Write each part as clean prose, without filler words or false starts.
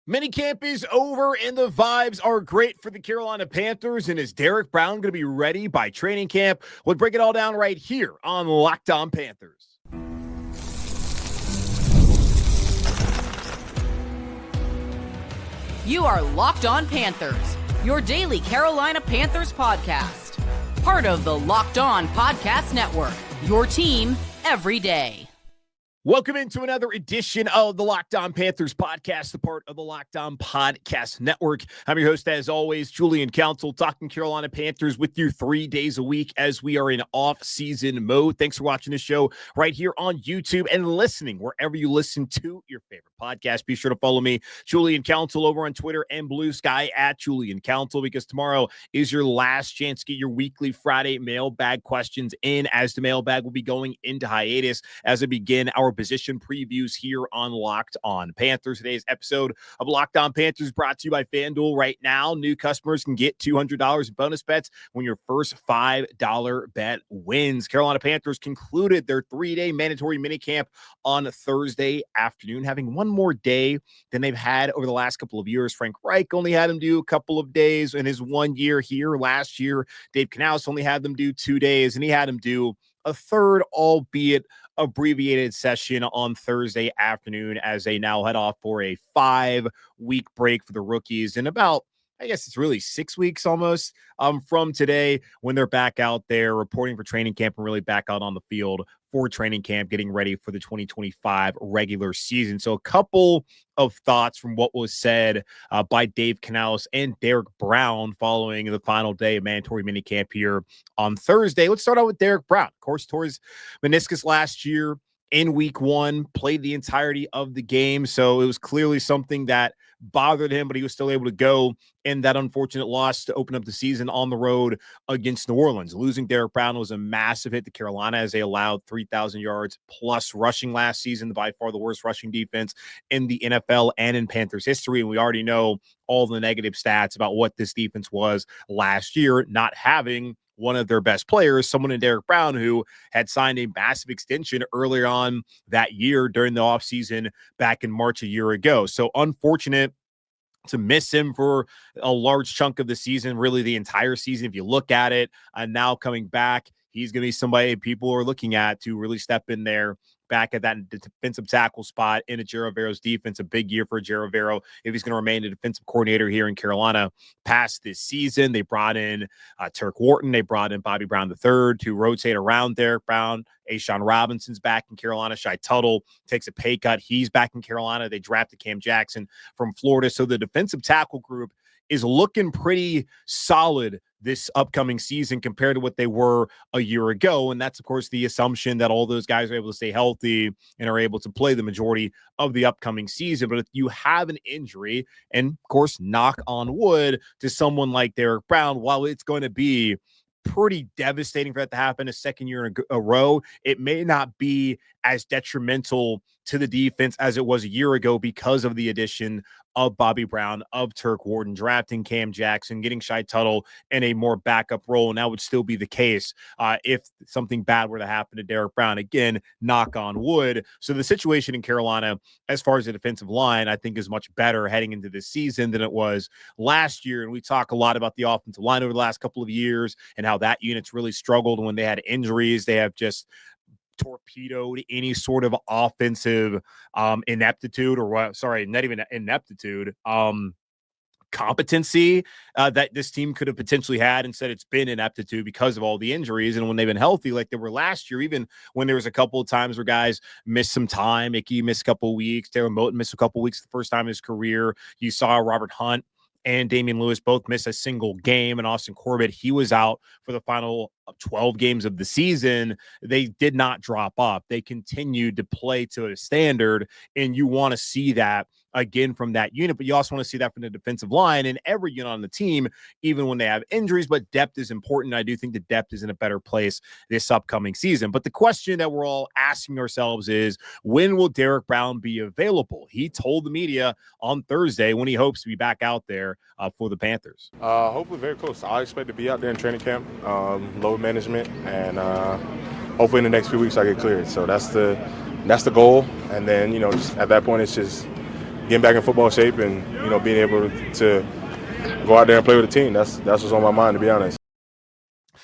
Minicamp is over and the vibes are great for the Carolina Panthers. And is Derrick Brown going to be ready by training camp? We'll break it all down right here on Locked On Panthers. You are Locked On Panthers, your daily Carolina Panthers podcast. Part of the Locked On Podcast Network, your team every day. Welcome into another edition of the Locked On Panthers podcast, the part of the Locked On Podcast Network. I'm your host, as always, Julian Council, talking Carolina Panthers with you 3 days a week as we are in off-season mode. Thanks for watching the show right here on YouTube and listening wherever you listen to your favorite podcast. Be sure to follow me, Julian Council, over on Twitter and Blue Sky at Julian Council, because tomorrow is your last chance to get your weekly Friday mailbag questions in, as the mailbag will be going into hiatus as we begin our position previews here on Locked On Panthers. Today's episode of Locked On Panthers brought to you by FanDuel. Right now, new customers can get $200 in bonus bets when your first $5 bet wins. Carolina Panthers concluded their 3-day mandatory minicamp on Thursday afternoon, having one more day than they've had over the last couple of years. Frank Reich only had them do a couple of days in his 1 year here. Last year, Dave Canales only had them do 2 days, and he had them do a third, albeit abbreviated, session on Thursday afternoon as they now head off for a 5-week break for the rookies in about, I guess it's really 6 weeks almost from today, when they're back out there reporting for training camp and really back out on the field for training camp, getting ready for the 2025 regular season. So a couple of thoughts from what was said by Dave Canales and Derrick Brown following the final day of mandatory minicamp here on Thursday. Let's start out with Derrick Brown. Of course, tore his meniscus last year in week 1, played the entirety of the game. So it was clearly something that bothered him, but he was still able to go in that unfortunate loss to open up the season on the road against New Orleans. Losing Derrick Brown was a massive hit to Carolina, as they allowed 3,000 yards plus rushing last season, by far the worst rushing defense in the NFL and in Panthers history. And we already know all the negative stats about what this defense was last year, not having one of their best players, someone in Derrick Brown, who had signed a massive extension earlier on that year during the offseason back in March a year ago. So unfortunate to miss him for a large chunk of the season, really the entire season, if you look at it. And now coming back, he's going to be somebody people are looking at to really step in there back at that defensive tackle spot in Ejiro Evero's defense. A big year for Ejiro Evero if he's going to remain a defensive coordinator here in Carolina past this season. They brought in Turk Wharton. They brought in Bobby Brown III to rotate around Derrick Brown. A'Shawn Robinson's back in Carolina. Shai Tuttle takes a pay cut. He's back in Carolina. They drafted Cam Jackson from Florida. So the defensive tackle group is looking pretty solid this upcoming season compared to what they were a year ago. And that's, of course, the assumption that all those guys are able to stay healthy and are able to play the majority of the upcoming season. But if you have an injury, and of course, knock on wood, to someone like Derrick Brown, while it's going to be pretty devastating for that to happen a second year in a row, it may not be as detrimental to the defense as it was a year ago because of the addition of Bobby Brown, of Turk Wharton, drafting Cam Jackson, getting Shai Tuttle in a more backup role. And that would still be the case if something bad were to happen to Derrick Brown. Again, knock on wood. So the situation in Carolina, as far as the defensive line, I think is much better heading into this season than it was last year. And we talk a lot about the offensive line over the last couple of years and how that unit's really struggled when they had injuries. They have just torpedoed any sort of offensive ineptitude, or not even ineptitude, competency that this team could have potentially had. Instead, it's been ineptitude because of all the injuries. And when they've been healthy, like they were last year, even when there was a couple of times where guys missed some time, Icky missed a couple of weeks, Taylor Moton missed a couple of weeks the first time in his career. You saw Robert Hunt and Damian Lewis both miss a single game, and Austin Corbett, he was out for the final 12 games of the season. They did not drop off. They continued to play to a standard, and you want to see that again from that unit, but you also want to see that from the defensive line and every unit on the team, even when they have injuries. But depth is important. I do think the depth is in a better place this upcoming season. But the question that we're all asking ourselves is, when will Derrick Brown be available? He told the media on Thursday when he hopes to be back out there for the Panthers. Hopefully very close. I expect to be out there in training camp, load management, and hopefully in the next few weeks I get cleared. So that's the goal. And then, just at that point, it's just getting back in football shape and, being able to go out there and play with the team. That's what's on my mind, to be honest.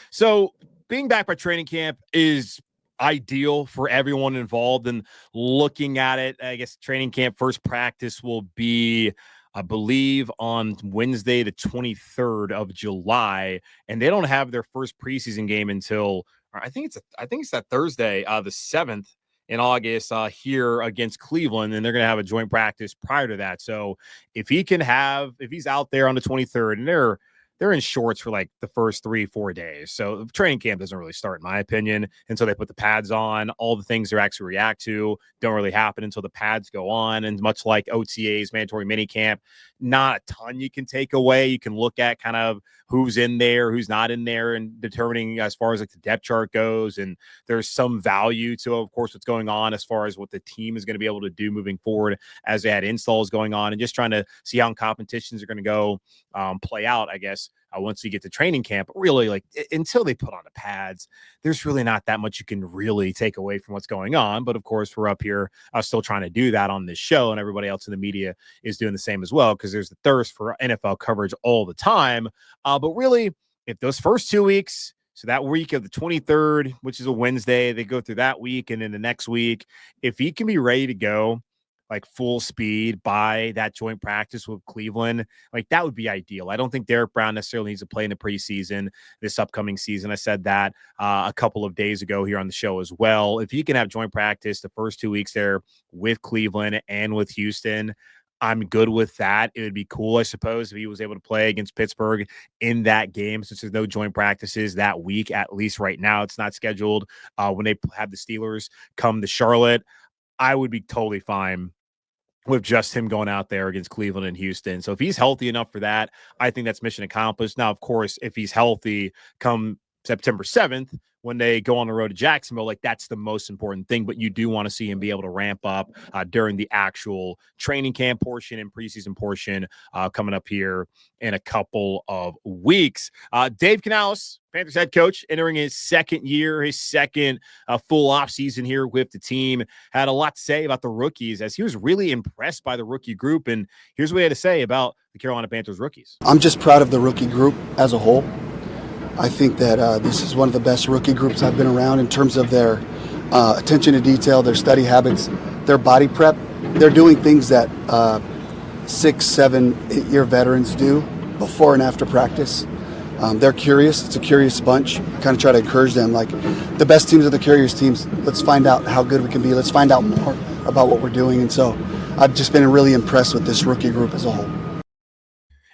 So being back by training camp is ideal for everyone involved. And looking at it, I guess training camp first practice will be, I believe, on Wednesday, the 23rd of July. And they don't have their first preseason game until I think it's that Thursday, the 7th in August here against Cleveland. And they're going to have a joint practice prior to that. So if he's out there on the 23rd, and they're in shorts for like the first 3-4 days. So training camp doesn't really start, in my opinion, until they put the pads on. All the things they actually react to don't really happen until the pads go on. And much like OTAs, mandatory minicamp, not a ton you can take away. You can look at kind of who's in there, who's not in there, and determining as far as like the depth chart goes. And there's some value to, of course, what's going on as far as what the team is going to be able to do moving forward as they had installs going on, and just trying to see how competitions are going to go play out, I guess, once you get to training camp. But really, like, until they put on the pads, there's really not that much you can really take away from what's going on. But of course, we're up here still trying to do that on this show, and everybody else in the media is doing the same as well, because there's the thirst for NFL coverage all the time. But really, if those first 2 weeks, so that week of the 23rd, which is a Wednesday, they go through that week, and then the next week, if he can be ready to go like full speed by that joint practice with Cleveland, like that would be ideal. I don't think Derrick Brown necessarily needs to play in the preseason this upcoming season. I said that a couple of days ago here on the show as well. If he can have joint practice the first 2 weeks there with Cleveland and with Houston, I'm good with that. It would be cool, I suppose, if he was able to play against Pittsburgh in that game, since there's no joint practices that week, at least right now. It's not scheduled. When they have the Steelers come to Charlotte, I would be totally fine with just him going out there against Cleveland and Houston. So if he's healthy enough for that, I think that's mission accomplished. Now, of course, if he's healthy come September 7th, when they go on the road to Jacksonville, like that's the most important thing. But you do want to see him be able to ramp up during the actual training camp portion and preseason portion coming up here in a couple of weeks. Dave Canales, Panthers head coach, entering his second year, his second full offseason here with the team, had a lot to say about the rookies, as he was really impressed by the rookie group. And here's what he had to say about the Carolina Panthers rookies. I'm just proud of the rookie group as a whole. I think that this is one of the best rookie groups I've been around in terms of their attention to detail, their study habits, their body prep. They're doing things that 6, 7, 8-year veterans do before and after practice. They're curious. It's a curious bunch. I kind of try to encourage them. Like, the best teams are the curious teams. Let's find out how good we can be. Let's find out more about what we're doing. And so I've just been really impressed with this rookie group as a whole.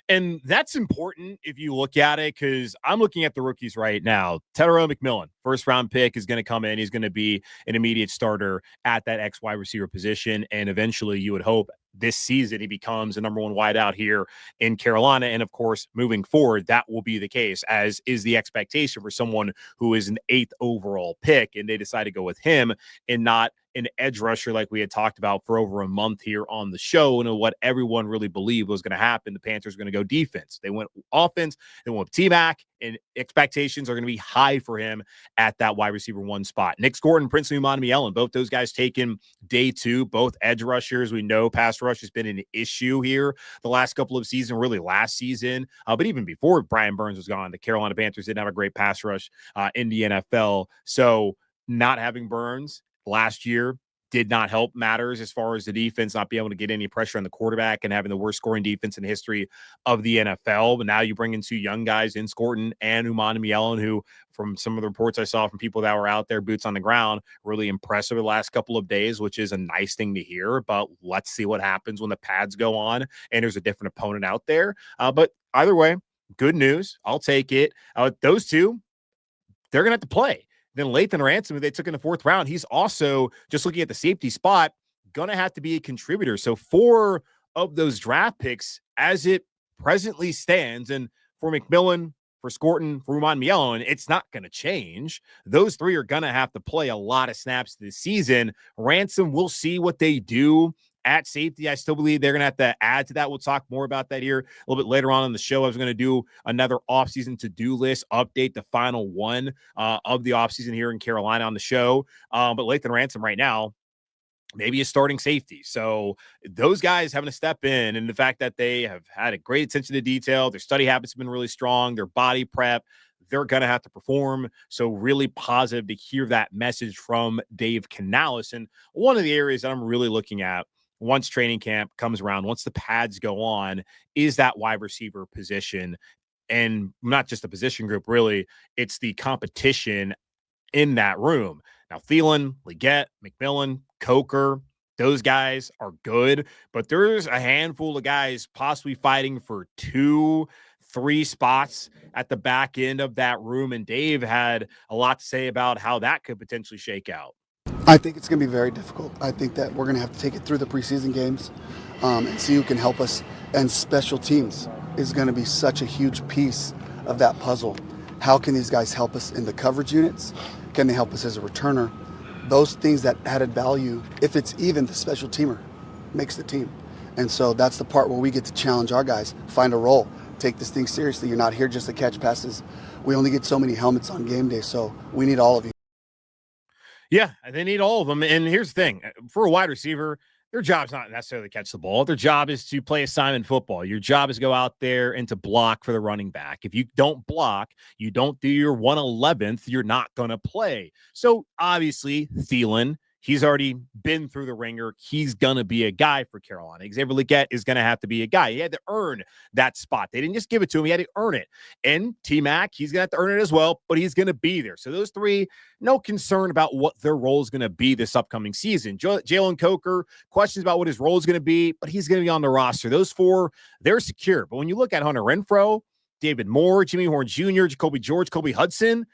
And that's important if you look at it, because I'm looking at the rookies right now. Tedero McMillan, first-round pick, is going to come in. He's going to be an immediate starter at that X wide receiver position. And eventually, you would hope this season he becomes the number one wideout here in Carolina. And of course, moving forward, that will be the case, as is the expectation for someone who is an 8th overall pick. And they decide to go with him and not an edge rusher like we had talked about for over a month here on the show, and what everyone really believed was going to happen. The Panthers are going to go defense. They went offense. They went with T-Mac, and expectations are going to be high for him at that wide receiver 1 spot. Nick Gordon, Prince Umana, both those guys taken day 2, both edge rushers. We know pass rush has been an issue here the last couple of seasons, really last season. But even before Brian Burns was gone, the Carolina Panthers didn't have a great pass rush in the NFL. So not having Burns last year did not help matters as far as the defense not being able to get any pressure on the quarterback and having the worst scoring defense in the history of the NFL. But now you bring in 2 young guys in Scorton and Umana, who, from some of the reports I saw from people that were out there, boots on the ground, really impressive the last couple of days, which is a nice thing to hear. But let's see what happens when the pads go on and there's a different opponent out there. But either way, good news. I'll take it. Those 2, they're going to have to play. Then Lathan Ransom, who they took in the 4th round, he's also, just looking at the safety spot, going to have to be a contributor. So 4 of those draft picks, as it presently stands, and for McMillan, for Scorton, for Umana, it's not going to change. Those 3 are going to have to play a lot of snaps this season. Ransom, we'll see what they do at safety. I still believe they're going to have to add to that. We'll talk more about that here a little bit later on in the show. I was going to do another offseason to-do list update, the final one of the offseason here in Carolina on the show. But Lathan Ransom right now, maybe a starting safety. So those guys having to step in, and the fact that they have had a great attention to detail, their study habits have been really strong, their body prep, they're going to have to perform. So really positive to hear that message from Dave Canales. And one of the areas that I'm really looking at once training camp comes around, once the pads go on, is that wide receiver position. And not just the position group, really, it's the competition in that room. Now, Thielen, Leggett, McMillan, Coker, those guys are good, but there's a handful of guys possibly fighting for 2-3 spots at the back end of that room. And Dave had a lot to say about how that could potentially shake out. I think it's going to be very difficult. I think that we're going to have to take it through the preseason games and see who can help us. And special teams is going to be such a huge piece of that puzzle. How can these guys help us in the coverage units? Can they help us as a returner? Those things that added value, if it's even the special teamer, makes the team. And so that's the part where we get to challenge our guys, find a role, take this thing seriously. You're not here just to catch passes. We only get so many helmets on game day, so we need all of you. Yeah, they need all of them. And here's the thing. For a wide receiver, their job's not necessarily to catch the ball. Their job is to play assignment football. Your job is to go out there and to block for the running back. If you don't block, you don't do your 1/11th, you're not going to play. So obviously, Thielen, he's already been through the ringer. He's going to be a guy for Carolina. Xavier Leggett is going to have to be a guy. He had to earn that spot. They didn't just give it to him. He had to earn it. And T-Mac, he's going to have to earn it as well, but he's going to be there. So those three, no concern about what their role is going to be this upcoming season. Jalen Coker, questions about what his role is going to be, but he's going to be on the roster. Those four, they're secure. But when you look at Hunter Renfrow, David Moore, Jimmy Horn Jr., Jacoby George, Kobe Hudson,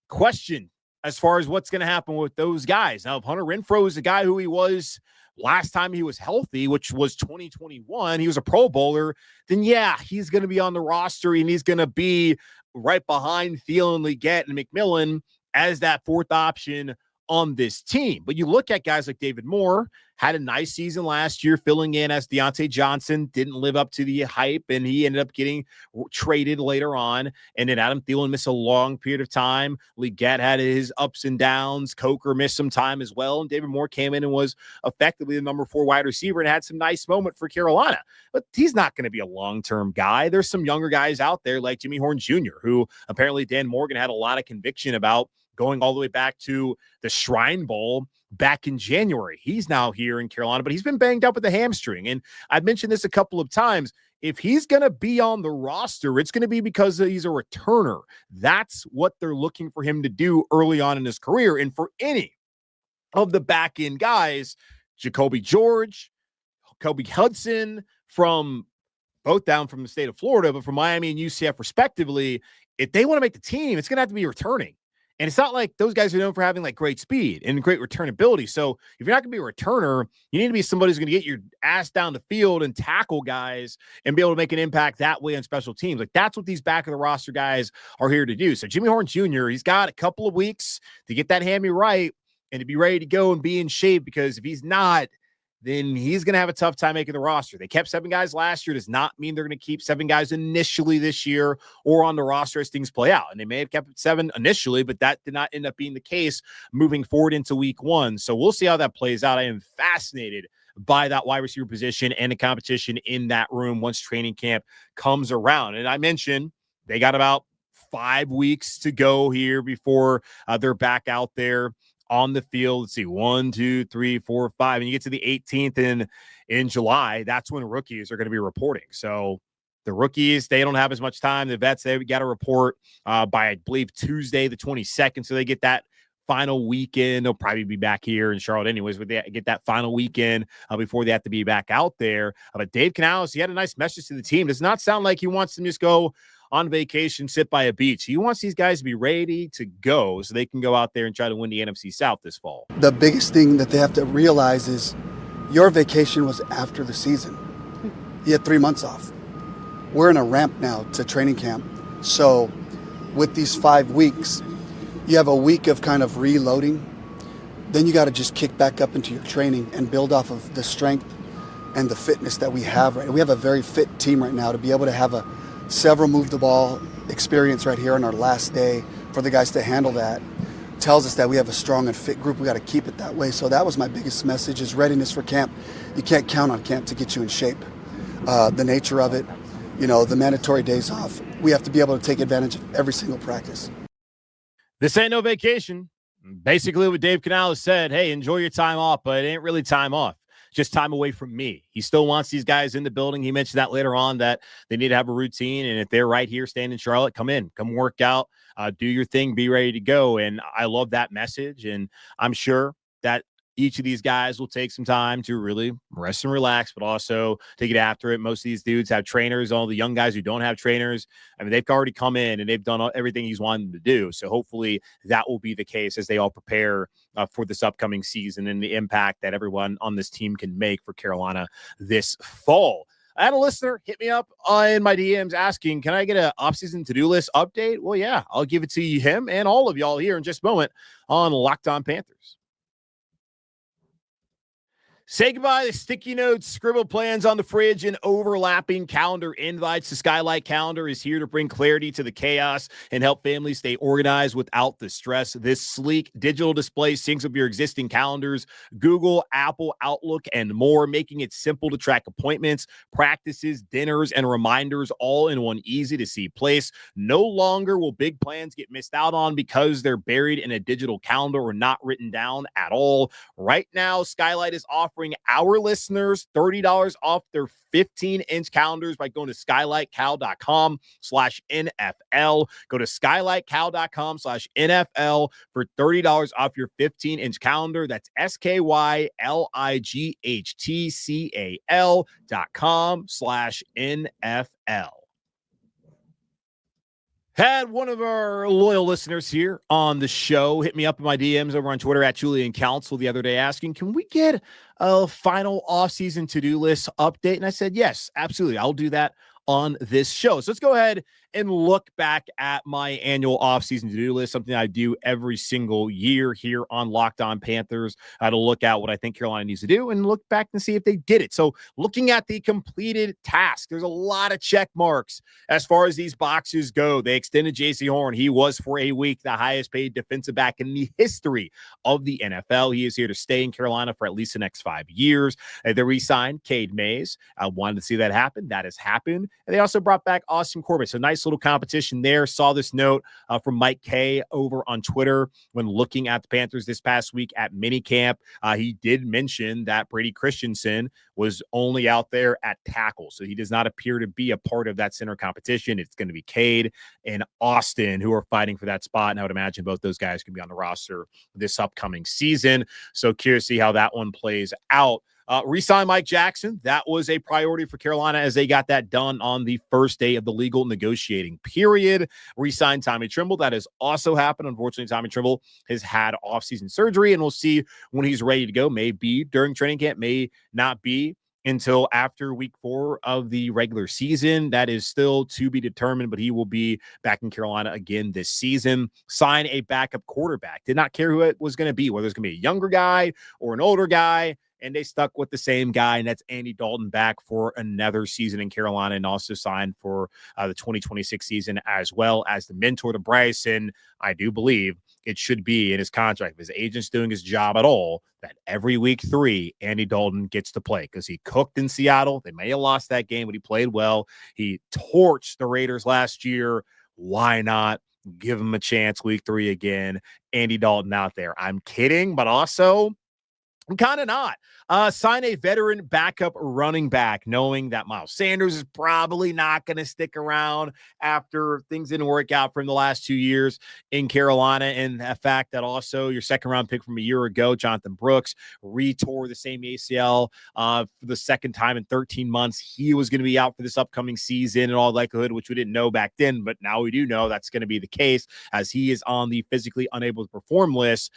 question as far as what's going to happen with those guys. Now, if Hunter Renfrow is the guy who he was last time he was healthy, which was 2021, he was a Pro Bowler, then yeah, he's going to be on the roster and he's going to be right behind Thielen, Leggett, and McMillan as that fourth option on this team. But you look at guys like David Moore, had a nice season last year, filling in as Deontay Johnson, didn't live up to the hype, and he ended up getting traded later on. And then Adam Thielen missed a long period of time. Leggett had his ups and downs. Coker missed some time as well. And David Moore came in and was effectively the number 4 wide receiver and had some nice moment for Carolina. But he's not going to be a long-term guy. There's some younger guys out there like Jimmy Horn Jr., who apparently Dan Morgan had a lot of conviction about, going all the way back to the Shrine Bowl back in January. He's now here in Carolina, but he's been banged up with the hamstring. And I've mentioned this a couple of times. If he's going to be on the roster, it's going to be because he's a returner. That's what they're looking for him to do early on in his career. And for any of the back end guys, Jacoby George, Kobe Hudson, from both down from the state of Florida, but from Miami and UCF respectively, if they want to make the team, it's going to have to be returning. And it's not like those guys are known for having like great speed and great returnability. So if you're not going to be a returner, you need to be somebody who's going to get your ass down the field and tackle guys and be able to make an impact that way on special teams. Like that's what these back of the roster guys are here to do. So Jimmy Horn Jr., he's got a couple of weeks to get that hammy right and to be ready to go and be in shape, because if he's not, then he's going to have a tough time making the roster. They kept 7 guys last year. Does not mean they're going to keep 7 guys initially this year or on the roster as things play out. And they may have kept 7 initially, but that did not end up being the case moving forward into week 1. So we'll see how that plays out. I am fascinated by that wide receiver position and the competition in that room once training camp comes around. And I mentioned they got about 5 weeks to go here before they're back out there on the field. Let's see, 1, 2, 3, 4, 5. And you get to the 18th in July. That's when rookies are going to be reporting. So the rookies, they don't have as much time. The vets, they got to report by, I believe, Tuesday, the 22nd. So they get that final weekend. They'll probably be back here in Charlotte anyways, but they get that final weekend before they have to be back out there. But Dave Canales, he had a nice message to the team. Does not sound like he wants them to just go on vacation, sit by a beach. He wants these guys to be ready to go so they can go out there and try to win the NFC South this fall. The biggest thing that they have to realize is your vacation was after the season. You had 3 months off. We're in a ramp now to training camp. So with these 5 weeks, you have a week of kind of reloading. Then you got to just kick back up into your training and build off of the strength and the fitness that we have right now. We have a very fit team right now to be able to have several move the ball experience right here on our last day for the guys to handle that. tells us that we have a strong and fit group. We got to keep it that way. So that was my biggest message, is readiness for camp. You can't count on camp to get you in shape. The nature of it, the mandatory days off, we have to be able to take advantage of every single practice. This ain't no vacation. Basically what Dave Canales said, hey, enjoy your time off, but it ain't really time off. Just time away from me. He still wants these guys in the building. He mentioned that later on, that they need to have a routine. And if they're right here, staying in Charlotte, come work out, do your thing, be ready to go. And I love that message. And I'm sure that each of these guys will take some time to really rest and relax, but also to get after it. Most of these dudes have trainers. All the young guys who don't have trainers, I mean, they've already come in and they've done everything he's wanted them to do. So hopefully that will be the case as they all prepare for this upcoming season and the impact that everyone on this team can make for Carolina this fall. I had a listener hit me up in my DMs asking, can I get an offseason to-do list update? Well, yeah, I'll give it to him and all of y'all here in just a moment on Locked On Panthers. Say goodbye to sticky notes, scribble plans on the fridge, and overlapping calendar invites. The Skylight Calendar is here to bring clarity to the chaos and help families stay organized without the stress. This sleek digital display syncs up your existing calendars, Google, Apple, Outlook, and more, making it simple to track appointments, practices, dinners, and reminders all in one easy-to-see place. No longer will big plans get missed out on because they're buried in a digital calendar or not written down at all. Right now, Skylight is offering our listeners $30 off their 15-inch calendars by going to skylightcal.com/NFL. Go to skylightcal.com/NFL for $30 off your 15-inch calendar. That's skylightcal.com/NFL. Had one of our loyal listeners here on the show hit me up in my DMs over on Twitter at Julian Council the other day asking, can we get a final offseason to-do list update? And I said, yes, absolutely. I'll do that on this show. So let's go ahead and look back at my annual offseason to-do list, something I do every single year here on Locked On Panthers, to look at what I think Carolina needs to do and look back and see if they did it. So looking at the completed task, there's a lot of check marks as far as these boxes go. They extended J.C. Horn. He was, for a week, the highest paid defensive back in the history of the NFL. He is here to stay in Carolina for at least the next 5 years. They re-signed Cade Mays. I wanted to see that happen. That has happened. And they also brought back Austin Corbett. So nice little competition there. Saw this note from Mike K over on Twitter when looking at the Panthers this past week at minicamp. He did mention that Brady Christensen was only out there at tackle. So he does not appear to be a part of that center competition. It's going to be Cade and Austin who are fighting for that spot. And I would imagine both those guys can be on the roster this upcoming season. So curious to see how that one plays out. Resign Mike Jackson. That was a priority for Carolina as they got that done on the first day of the legal negotiating period. Resign Tommy Tremble. That has also happened. Unfortunately, Tommy Tremble has had offseason surgery, and we'll see when he's ready to go. May be during training camp, may not be until after week 4 of the regular season. That is still to be determined, but he will be back in Carolina again this season. Sign a backup quarterback. Did not care who it was going to be, whether it's going to be a younger guy or an older guy. And they stuck with the same guy, and that's Andy Dalton, back for another season in Carolina, and also signed for the 2026 season, as well as the mentor to Bryce. And I do believe it should be in his contract, if his agent's doing his job at all, that every week 3, Andy Dalton gets to play, because he cooked in Seattle. They may have lost that game, but he played well. He torched the Raiders last year. Why not give him a chance week 3 again? Andy Dalton out there. I'm kidding, but also I'm kind of not. Sign a veteran backup running back, knowing that Miles Sanders is probably not going to stick around after things didn't work out for him the last 2 years in Carolina. And the fact that also your second-round pick from a year ago, Jonathan Brooks, retore the same ACL for the second time in 13 months. He was going to be out for this upcoming season in all likelihood, which we didn't know back then, but now we do know that's going to be the case, as he is on the physically unable to perform list.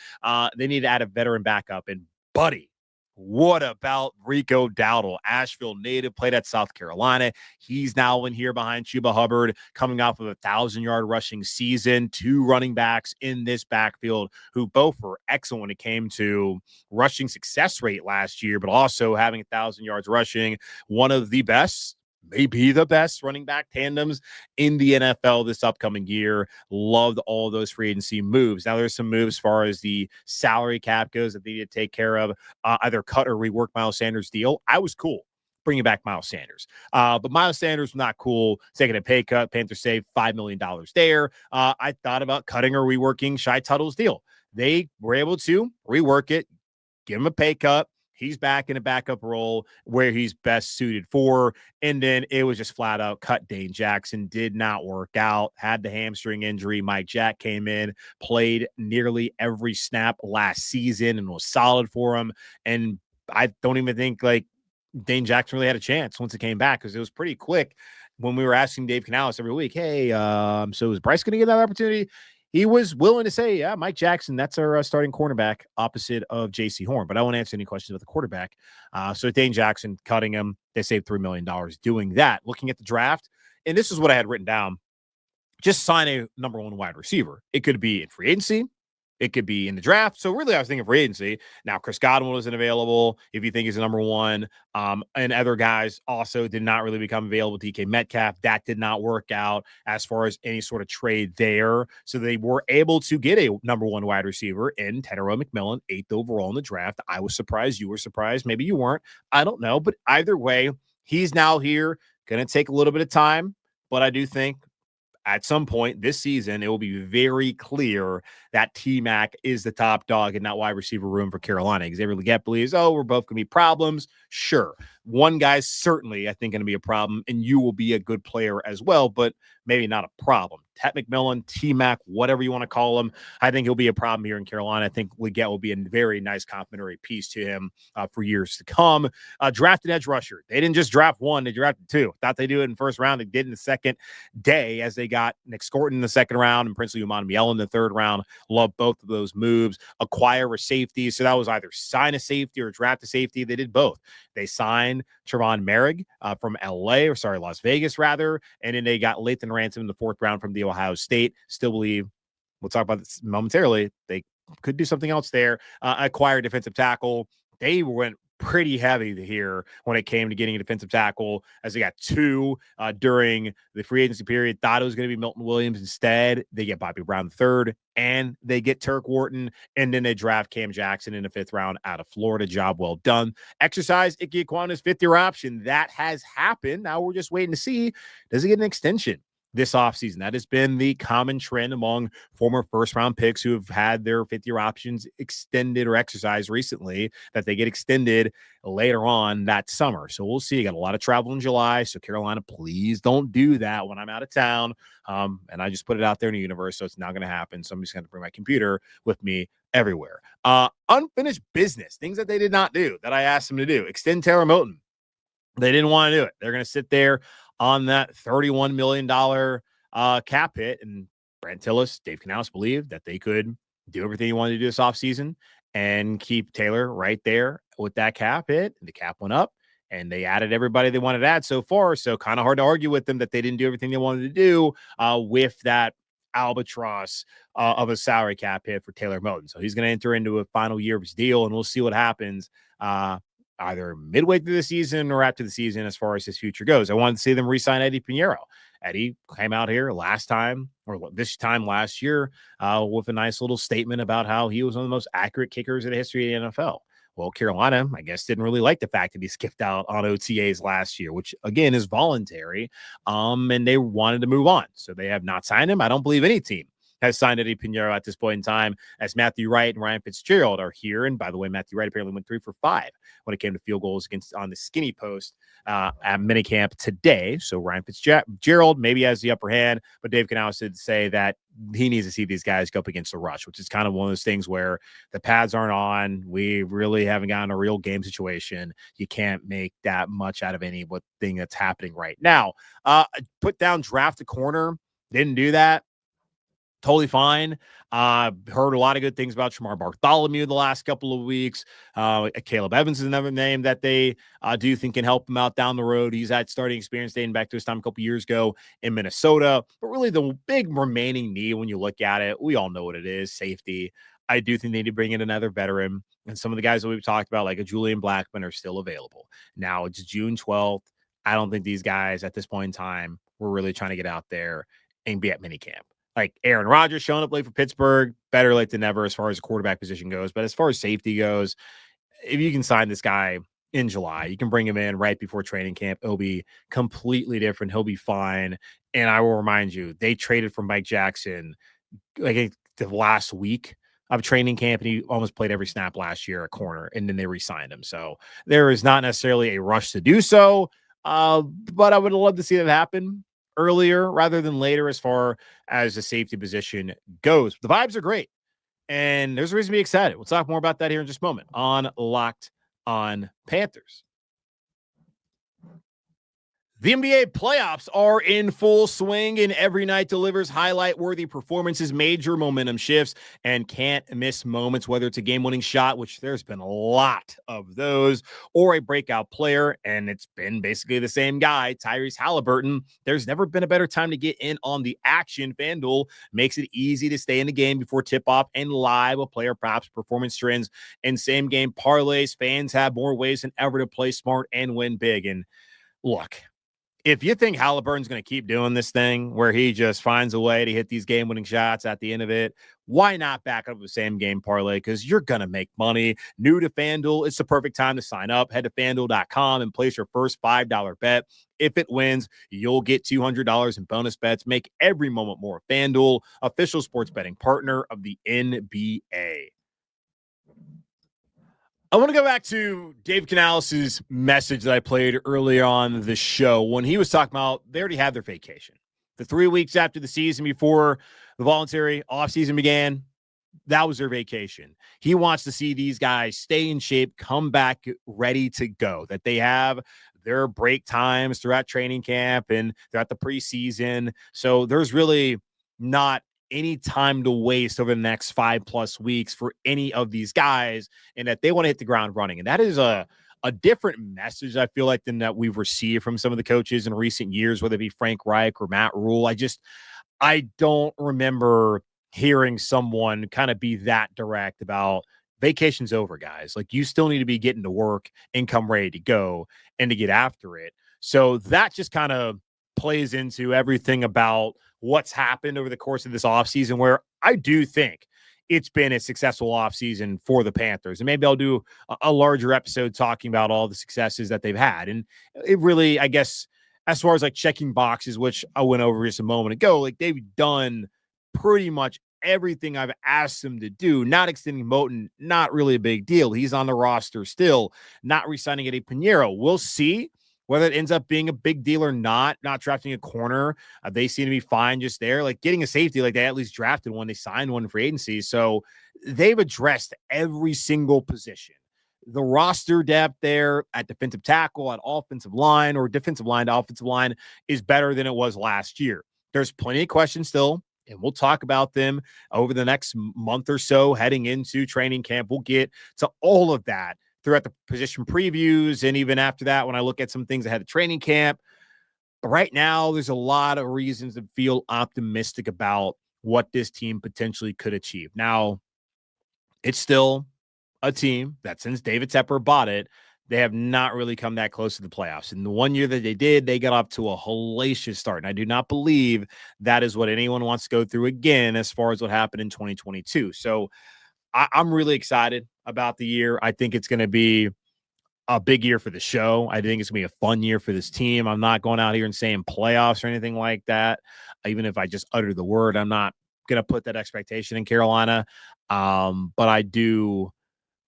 They need to add a veteran backup. And buddy, what about Rico Dowdle? Asheville native, played at South Carolina. He's now in here behind Chuba Hubbard, coming off of a 1,000-yard rushing season. 2 running backs in this backfield who both were excellent when it came to rushing success rate last year, but also having 1,000 yards rushing. One of the best maybe the best running back tandems in the NFL this upcoming year. Loved all those free agency moves. Now, there's some moves as far as the salary cap goes that they need to take care of, either cut or rework Miles Sanders' deal. I was cool bringing back Miles Sanders. But Miles Sanders was not cool taking a pay cut. Panthers saved $5 million there. I thought about cutting or reworking Shai Tuttle's deal. They were able to rework it, give him a pay cut. He's back in a backup role where he's best suited for. And then it was just flat out cut Dane Jackson. Did not work out. Had the hamstring injury. Mike Jack came in, played nearly every snap last season and was solid for him. And I don't even think like Dane Jackson really had a chance once it came back, because it was pretty quick when we were asking Dave Canales every week, hey, so is Bryce going to get that opportunity? He was willing to say, yeah, Mike Jackson, that's our starting cornerback opposite of J.C. Horn. But I won't answer any questions about the quarterback. So Dane Jackson, cutting him, they saved $3 million doing that. Looking at the draft, and this is what I had written down, just sign a number one wide receiver. It could be in free agency. It could be in the draft. So really, I was thinking free agency. Now, Chris Godwin wasn't available, if you think he's the number one. And other guys also did not really become available. DK Metcalf, that did not work out as far as any sort of trade there. So they were able to get a number one wide receiver in Tannero McMillan, 8th overall in the draft. I was surprised. You were surprised. Maybe you weren't. I don't know. But either way, he's now here. Going to take a little bit of time. But I do think at some point this season, it will be very clear that T-Mac is the top dog in that wide receiver room for Carolina. Xavier Legette believes, we're both going to be problems. Sure. One guy's certainly, I think, going to be a problem, and you will be a good player as well, but maybe not a problem. Tet McMillan, T-Mac, whatever you want to call him, I think he'll be a problem here in Carolina. I think Legette will be a very nice complimentary piece to him for years to come. Drafted edge rusher. They didn't just draft one, they drafted two. Thought they'd do it in the first round. They did in the second day, as they got Nick Scorton in the second round and Princely Umanmiele in the third round. Love both of those moves. Acquire a safety. So that was either sign a safety or draft a safety. They did both. They signed Trevon Merrick from Las Vegas, rather. And then they got Lathan Ransom in the fourth round from the Ohio State. Still believe, we'll talk about this momentarily, they could do something else there. Acquire defensive tackle. They went pretty heavy here when it came to getting a defensive tackle, as they got two during the free agency period. Thought it was going to be Milton Williams. Instead, they get Bobby Brown III, and they get Turk Wharton, and then they draft Cam Jackson in the 5th round out of Florida. Job well done. Exercise Ike Ekwuanu's 5th-year option. That has happened. Now we're just waiting to see, does he get an extension this offseason? That has been the common trend among former first-round picks who have had their 5th-year options extended or exercised recently, that they get extended later on that summer. So we'll see. Got a lot of travel in July, so Carolina, please don't do that when I'm out of town. And I just put it out there in the universe, so it's not going to happen. Somebody's going to bring my computer with me everywhere. Unfinished business, things that they did not do that I asked them to do. Extend Taylor Moton. They didn't want to do it. They're going to sit there on that $31 million cap hit. And Brent Tillis, Dave Canales believed that they could do everything he wanted to do this offseason and keep Taylor right there with that cap hit. The cap went up, and they added everybody they wanted to add so far. So kind of hard to argue with them that they didn't do everything they wanted to do with that albatross of a salary cap hit for Taylor Moton. So he's going to enter into a final year of his deal, and we'll see what happens either midway through the season or after the season as far as his future goes. I wanted to see them re-sign Eddie Pinheiro. Eddie came out here this time last year with a nice little statement about how he was one of the most accurate kickers in the history of the NFL. Well, Carolina, I guess, didn't really like the fact that he skipped out on OTAs last year, which, again, is voluntary, and they wanted to move on. So they have not signed him. I don't believe any team has signed Eddie Pinheiro at this point in time, as Matthew Wright and Ryan Fitzgerald are here. And by the way, Matthew Wright apparently went 3 for 5 when it came to field goals on the skinny post at minicamp today. So Ryan Fitzgerald maybe has the upper hand, but Dave Canales did say that he needs to see these guys go up against the rush, which is kind of one of those things where the pads aren't on. We really haven't gotten a real game situation. You can't make that much out of any thing that's happening right now. Put down draft a corner. Didn't do that. Totally fine. Heard a lot of good things about Shamar Bartholomew the last couple of weeks. Caleb Evans is another name that they do think can help him out down the road. He's had starting experience dating back to his time a couple years ago in Minnesota. But really the big remaining need when you look at it, we all know what it is, safety. I do think they need to bring in another veteran. And some of the guys that we've talked about, like a Julian Blackman, are still available. Now it's June 12th. I don't think these guys at this point in time were really trying to get out there and be at minicamp. Like Aaron Rodgers showing up late for Pittsburgh, better late than never as far as the quarterback position goes. But as far as safety goes, if you can sign this guy in July, you can bring him in right before training camp. It'll be completely different. He'll be fine. And I will remind you, they traded for Mike Jackson like the last week of training camp, and he almost played every snap last year at corner, and then they re-signed him. So there is not necessarily a rush to do so, but I would love to see that happen earlier rather than later as far as the safety position goes. The vibes are great, and there's a reason to be excited. We'll talk more about that here in just a moment on Locked on Panthers. The NBA playoffs are in full swing, and every night delivers highlight-worthy performances, major momentum shifts, and can't miss moments, whether it's a game-winning shot, which there's been a lot of those, or a breakout player, and it's been basically the same guy, Tyrese Halliburton. There's never been a better time to get in on the action. FanDuel makes it easy to stay in the game before tip-off and live with player props, performance trends, and same-game parlays. Fans have more ways than ever to play smart and win big. And look, if you think Halliburton's going to keep doing this thing where he just finds a way to hit these game-winning shots at the end of it, why not back up the same game parlay? Because you're going to make money. New to FanDuel, it's the perfect time to sign up. Head to FanDuel.com and place your first $5 bet. If it wins, you'll get $200 in bonus bets. Make every moment more. FanDuel, official sports betting partner of the NBA. I want to go back to Dave Canales' message that I played early on the show when he was talking about they already had their vacation. The 3 weeks after the season before the voluntary offseason began, that was their vacation. He wants to see these guys stay in shape, come back ready to go, that they have their break times throughout training camp and throughout the preseason. So there's really not any time to waste over the next 5+ weeks for any of these guys, and that they want to hit the ground running. And that is a different message, I feel like, than that we've received from some of the coaches in recent years, whether it be Frank Reich or Matt Rule. I don't remember hearing someone kind of be that direct about vacation's over, guys. Like, you still need to be getting to work and come ready to go and to get after it. So that just kind of plays into everything about what's happened over the course of this offseason, where I do think it's been a successful offseason for the Panthers. And maybe I'll do a larger episode talking about all the successes that they've had. And it really, I guess, as far as like checking boxes, which I went over just a moment ago, like they've done pretty much everything I've asked them to do. Not extending Moten, not really a big deal. He's on the roster still. Not re-signing Eddie Pinheiro. We'll see whether it ends up being a big deal or not. Not drafting a corner. They seem to be fine just there. Like getting a safety, like they at least drafted one. They signed one for agency. So they've addressed every single position. The roster depth there at defensive tackle, at offensive line, or defensive line to offensive line is better than it was last year. There's plenty of questions still, and we'll talk about them over the next month or so heading into training camp. We'll get to all of that throughout the position previews, and even after that, when I look at some things ahead of training camp. But right now, there's a lot of reasons to feel optimistic about what this team potentially could achieve. Now, it's still a team that since David Tepper bought it, they have not really come that close to the playoffs. And the 1 year that they did, they got off to a hellacious start. And I do not believe that is what anyone wants to go through again as far as what happened in 2022. So I'm really excited about the year. I think it's going to be a big year for the show. I think it's going to be a fun year for this team. I'm not going out here and saying playoffs or anything like that. Even if I just utter the word, I'm not going to put that expectation in Carolina. But I do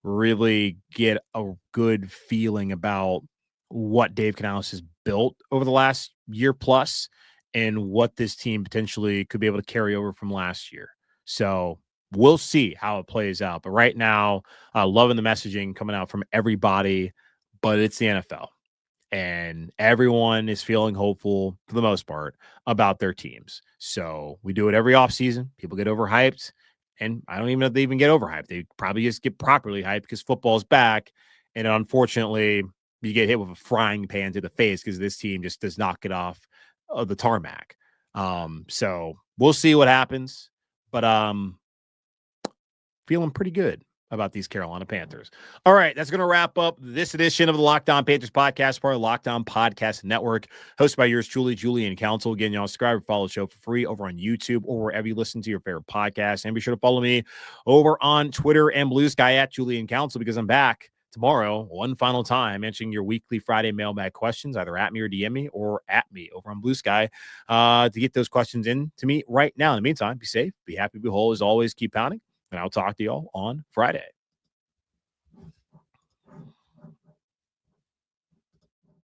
really get a good feeling about what Dave Canales has built over the last year plus and what this team potentially could be able to carry over from last year. So we'll see how it plays out. But right now, loving the messaging coming out from everybody, but it's the NFL. And everyone is feeling hopeful, for the most part, about their teams. So we do it every offseason. People get overhyped. And I don't even know if they even get overhyped. They probably just get properly hyped because football's back. And unfortunately, you get hit with a frying pan to the face because this team just does not get off of the tarmac. So we'll see what happens. But feeling pretty good about these Carolina Panthers. All right, that's going to wrap up this edition of the Locked On Panthers podcast, part of the Locked On Podcast Network, hosted by yours truly, Julian Council. Again, y'all subscribe or follow the show for free over on YouTube or wherever you listen to your favorite podcast. And be sure to follow me over on Twitter and Blue Sky at Julian Council, because I'm back tomorrow one final time answering your weekly Friday mailbag questions, either at me or DM me or at me over on Blue Sky, to get those questions in to me right now. In the meantime, be safe, be happy, be whole. As always, keep pounding. And I'll talk to y'all on Friday.